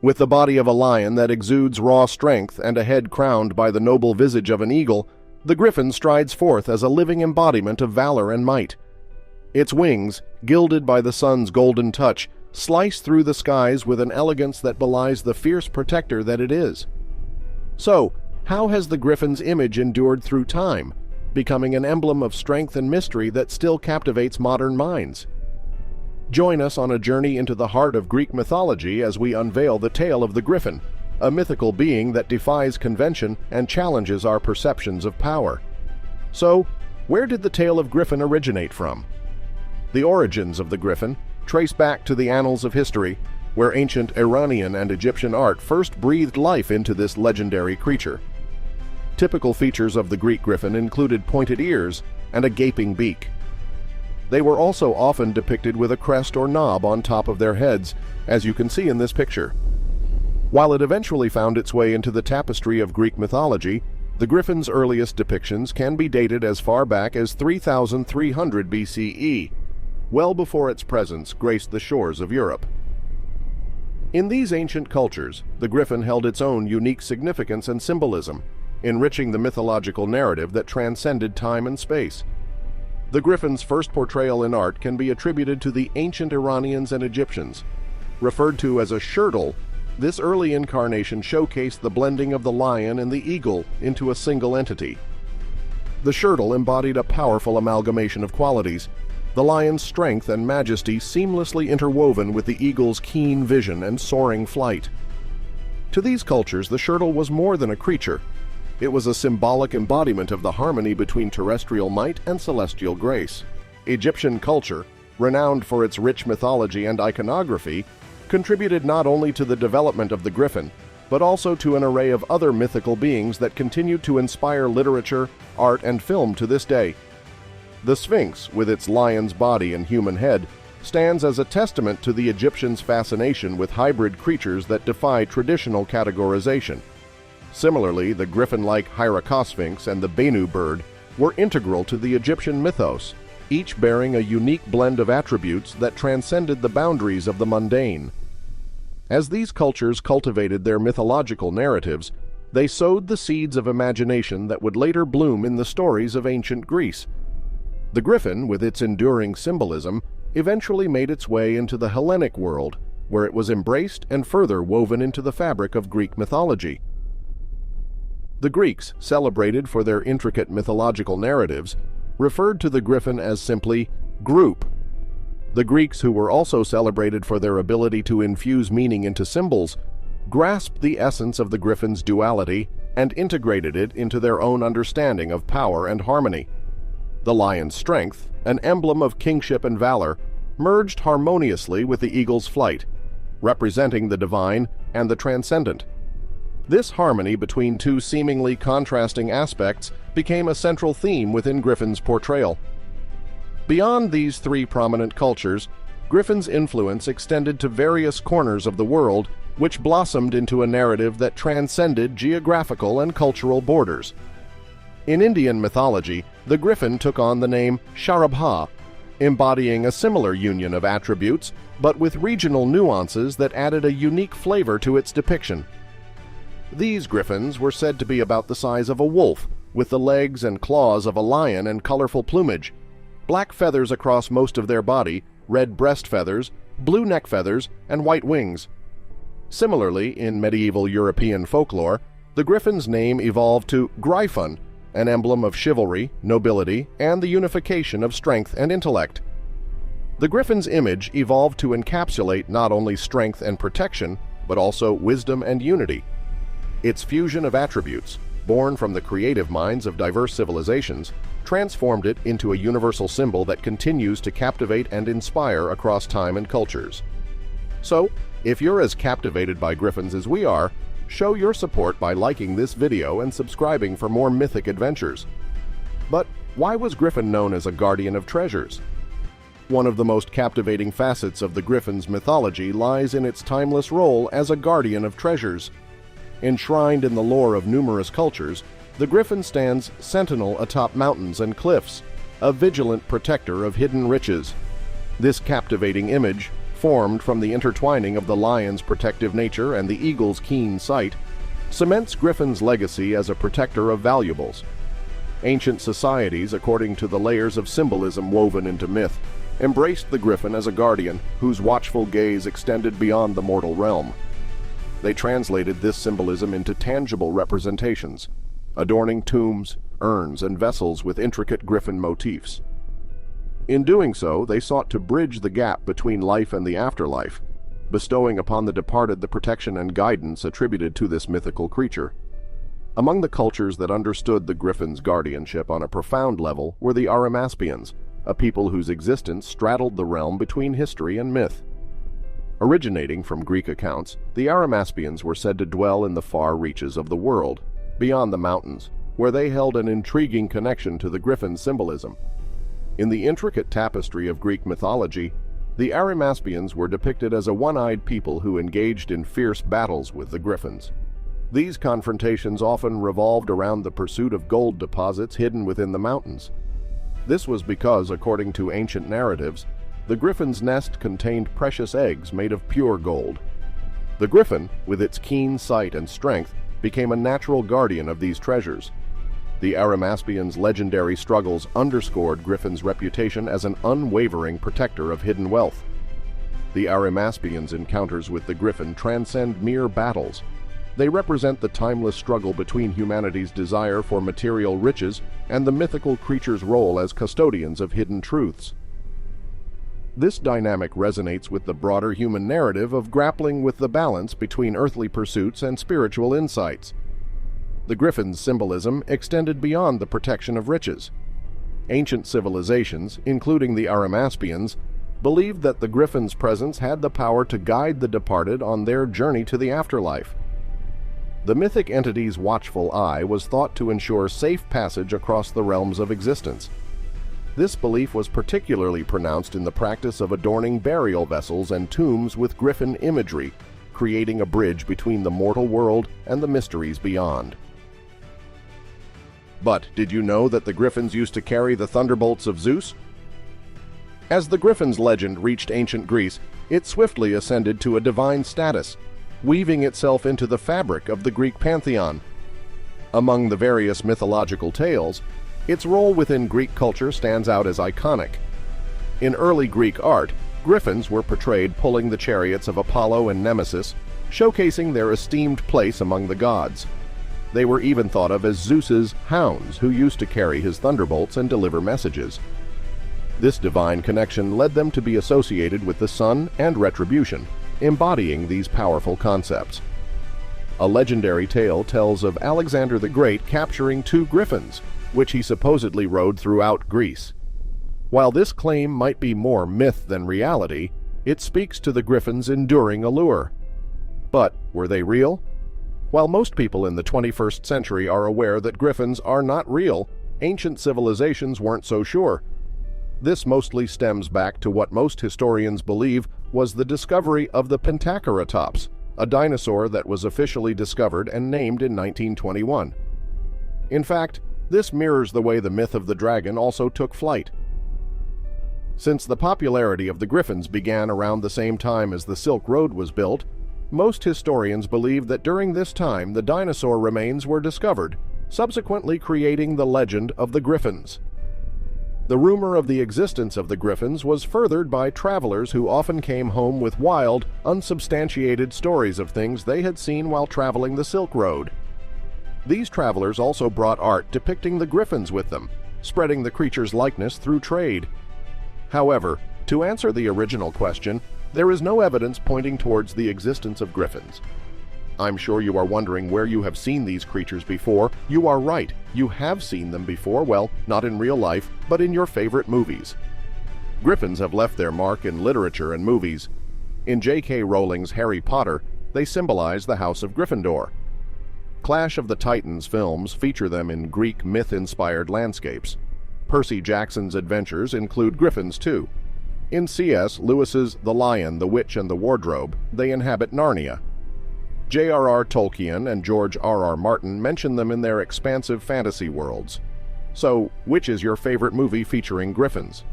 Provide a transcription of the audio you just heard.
With the body of a lion that exudes raw strength and a head crowned by the noble visage of an eagle, the griffin strides forth as a living embodiment of valor and might. Its wings, gilded by the sun's golden touch, slice through the skies with an elegance that belies the fierce protector that it is. So, how has the griffin's image endured through time, becoming an emblem of strength and mystery that still captivates modern minds? Join us on a journey into the heart of Greek mythology as we unveil the tale of the Griffin, a mythical being that defies convention and challenges our perceptions of power. So, where did the tale of Griffin originate from? The origins of the Griffin trace back to the annals of history, where ancient Iranian and Egyptian art first breathed life into this legendary creature. Typical features of the Greek griffin included pointed ears and a gaping beak. They were also often depicted with a crest or knob on top of their heads, as you can see in this picture. While it eventually found its way into the tapestry of Greek mythology, the griffin's earliest depictions can be dated as far back as 3300 BCE, well before its presence graced the shores of Europe. In these ancient cultures, the griffin held its own unique significance and symbolism, enriching the mythological narrative that transcended time and space. The griffin's first portrayal in art can be attributed to the ancient Iranians and Egyptians. Referred to as a shirtle, this early incarnation showcased the blending of the lion and the eagle into a single entity. The shirtle embodied a powerful amalgamation of qualities, the lion's strength and majesty seamlessly interwoven with the eagle's keen vision and soaring flight. To these cultures, the shirtle was more than a creature. It was a symbolic embodiment of the harmony between terrestrial might and celestial grace. Egyptian culture, renowned for its rich mythology and iconography, contributed not only to the development of the griffin, but also to an array of other mythical beings that continue to inspire literature, art, and film to this day. The Sphinx, with its lion's body and human head, stands as a testament to the Egyptians' fascination with hybrid creatures that defy traditional categorization. Similarly, the griffin-like Hyracosphinx and the Bennu bird were integral to the Egyptian mythos, each bearing a unique blend of attributes that transcended the boundaries of the mundane. As these cultures cultivated their mythological narratives, they sowed the seeds of imagination that would later bloom in the stories of ancient Greece. The griffin, with its enduring symbolism, eventually made its way into the Hellenic world, where it was embraced and further woven into the fabric of Greek mythology. The Greeks, celebrated for their intricate mythological narratives, referred to the griffin as simply group. The Greeks, who were also celebrated for their ability to infuse meaning into symbols, grasped the essence of the griffin's duality and integrated it into their own understanding of power and harmony. The lion's strength, an emblem of kingship and valor, merged harmoniously with the eagle's flight, representing the divine and the transcendent. This harmony between two seemingly contrasting aspects became a central theme within Griffin's portrayal. Beyond these three prominent cultures, Griffin's influence extended to various corners of the world, which blossomed into a narrative that transcended geographical and cultural borders. In Indian mythology, the griffin took on the name Sharabha, embodying a similar union of attributes, but with regional nuances that added a unique flavor to its depiction. These griffins were said to be about the size of a wolf, with the legs and claws of a lion and colorful plumage, black feathers across most of their body, red breast feathers, blue neck feathers, and white wings. Similarly, in medieval European folklore, the griffin's name evolved to Griffin, an emblem of chivalry, nobility, and the unification of strength and intellect. The griffin's image evolved to encapsulate not only strength and protection, but also wisdom and unity. Its fusion of attributes, born from the creative minds of diverse civilizations, transformed it into a universal symbol that continues to captivate and inspire across time and cultures. So, if you're as captivated by griffins as we are, show your support by liking this video and subscribing for more mythic adventures. But why was Griffin known as a guardian of treasures? One of the most captivating facets of the griffin's mythology lies in its timeless role as a guardian of treasures. Enshrined in the lore of numerous cultures, the griffin stands sentinel atop mountains and cliffs, a vigilant protector of hidden riches. This captivating image, formed from the intertwining of the lion's protective nature and the eagle's keen sight, cements Griffin's legacy as a protector of valuables. Ancient societies, according to the layers of symbolism woven into myth, embraced the Griffin as a guardian whose watchful gaze extended beyond the mortal realm. They translated this symbolism into tangible representations, adorning tombs, urns, and vessels with intricate Griffin motifs. In doing so, they sought to bridge the gap between life and the afterlife, bestowing upon the departed the protection and guidance attributed to this mythical creature. Among the cultures that understood the Griffin's guardianship on a profound level were the Arimaspians, a people whose existence straddled the realm between history and myth. Originating from Greek accounts, the Arimaspians were said to dwell in the far reaches of the world, beyond the mountains, where they held an intriguing connection to the Griffin's symbolism. In the intricate tapestry of Greek mythology, the Arimaspians were depicted as a one-eyed people who engaged in fierce battles with the Griffins. These confrontations often revolved around the pursuit of gold deposits hidden within the mountains. This was because, according to ancient narratives, the Griffin's nest contained precious eggs made of pure gold. The Griffin, with its keen sight and strength, became a natural guardian of these treasures. The Arimaspians' legendary struggles underscored Griffin's reputation as an unwavering protector of hidden wealth. The Arimaspians' encounters with the Griffin transcend mere battles. They represent the timeless struggle between humanity's desire for material riches and the mythical creature's role as custodians of hidden truths. This dynamic resonates with the broader human narrative of grappling with the balance between earthly pursuits and spiritual insights. The Griffin's symbolism extended beyond the protection of riches. Ancient civilizations, including the Arimaspians, believed that the Griffin's presence had the power to guide the departed on their journey to the afterlife. The mythic entity's watchful eye was thought to ensure safe passage across the realms of existence. This belief was particularly pronounced in the practice of adorning burial vessels and tombs with Griffin imagery, creating a bridge between the mortal world and the mysteries beyond. But did you know that the Griffins used to carry the thunderbolts of Zeus? As the Griffin's legend reached ancient Greece, it swiftly ascended to a divine status, weaving itself into the fabric of the Greek pantheon. Among the various mythological tales, its role within Greek culture stands out as iconic. In early Greek art, Griffins were portrayed pulling the chariots of Apollo and Nemesis, showcasing their esteemed place among the gods. They were even thought of as Zeus's hounds, who used to carry his thunderbolts and deliver messages. This divine connection led them to be associated with the sun and retribution, embodying these powerful concepts. A legendary tale tells of Alexander the Great capturing 2 griffins, which he supposedly rode throughout Greece. While this claim might be more myth than reality, it speaks to the Griffin's enduring allure. But were they real? While most people in the 21st century are aware that Griffins are not real, ancient civilizations weren't so sure. This mostly stems back to what most historians believe was the discovery of the Pentaceratops, a dinosaur that was officially discovered and named in 1921. In fact, this mirrors the way the myth of the dragon also took flight. Since the popularity of the Griffins began around the same time as the Silk Road was built, most historians believe that during this time the dinosaur remains were discovered, subsequently creating the legend of the Griffins. The rumor of the existence of the Griffins was furthered by travelers who often came home with wild, unsubstantiated stories of things they had seen while traveling the Silk Road. These travelers also brought art depicting the Griffins with them, spreading the creature's likeness through trade. However, to answer the original question, there is no evidence pointing towards the existence of Griffins. I'm sure you are wondering where you have seen these creatures before. You are right, you have seen them before, well, not in real life, but in your favorite movies. Griffins have left their mark in literature and movies. In J.K. Rowling's Harry Potter, they symbolize the House of Gryffindor. Clash of the Titans films feature them in Greek myth-inspired landscapes. Percy Jackson's adventures include Griffins too. In C.S. Lewis's The Lion, the Witch, and the Wardrobe, they inhabit Narnia. J.R.R. Tolkien and George R.R. Martin mention them in their expansive fantasy worlds. So, which is your favorite movie featuring Griffins?